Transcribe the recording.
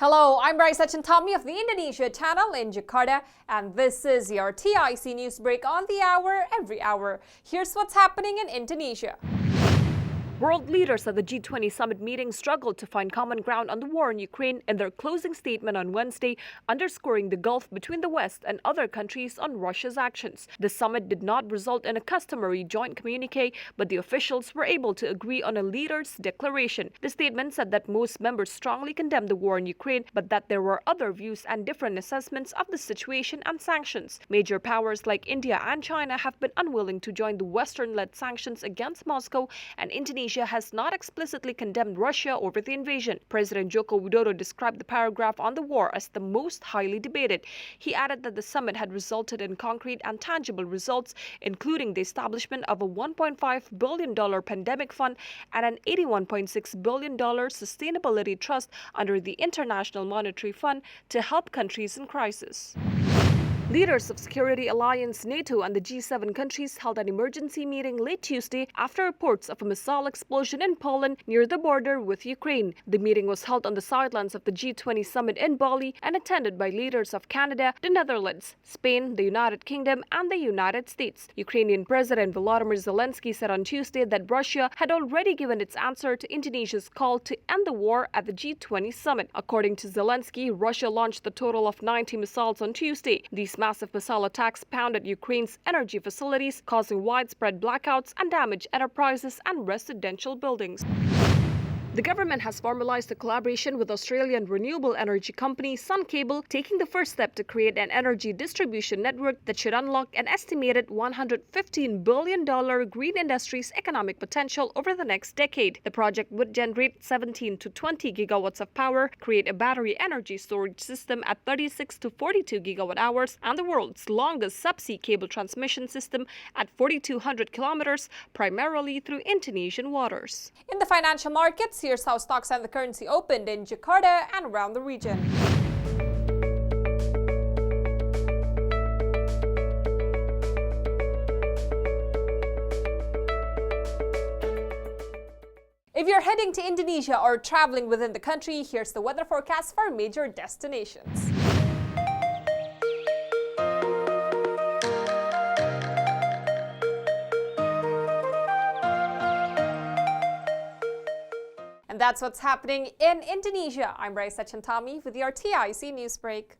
Hello, I'm Raisa Chantami of the Indonesia channel in Jakarta, and this is your TIC news break on the hour, every hour. Here's what's happening in Indonesia. World leaders at the G20 summit meeting struggled to find common ground on the war in Ukraine in their closing statement on Wednesday, underscoring the gulf between the West and other countries on Russia's actions. The summit did not result in a customary joint communique, but the officials were able to agree on a leader's declaration. The statement said that most members strongly condemned the war in Ukraine, but that there were other views and different assessments of the situation and sanctions. Major powers like India and China have been unwilling to join the Western-led sanctions against Moscow, and Indonesia has not explicitly condemned Russia over the invasion. President Joko Widodo described the paragraph on the war as the most highly debated. He added that the summit had resulted in concrete and tangible results, including the establishment of a $1.5 billion pandemic fund and an $81.6 billion sustainability trust under the International Monetary Fund to help countries in crisis. Leaders of Security Alliance NATO and the G7 countries held an emergency meeting late Tuesday after reports of a missile explosion in Poland near the border with Ukraine. The meeting was held on the sidelines of the G20 summit in Bali and attended by leaders of Canada, the Netherlands, Spain, the United Kingdom, and the United States. Ukrainian President Volodymyr Zelensky said on Tuesday that Russia had already given its answer to Indonesia's call to end the war at the G20 summit. According to Zelensky, Russia launched a total of 90 missiles on Tuesday. These massive missile attacks pounded Ukraine's energy facilities, causing widespread blackouts and damaged enterprises and residential buildings. The government has formalized a collaboration with Australian renewable energy company Sun Cable, taking the first step to create an energy distribution network that should unlock an estimated $115 billion green industry's economic potential over the next decade. The project would generate 17 to 20 gigawatts of power, create a battery energy storage system at 36 to 42 gigawatt hours, and the world's longest subsea cable transmission system at 4,200 kilometers, primarily through Indonesian waters. In the financial markets, here's how stocks and the currency opened in Jakarta and around the region. If you're heading to Indonesia or traveling within the country, here's the weather forecast for major destinations. And that's what's happening in Indonesia. I'm Raisa Chantami with your TIC News Break.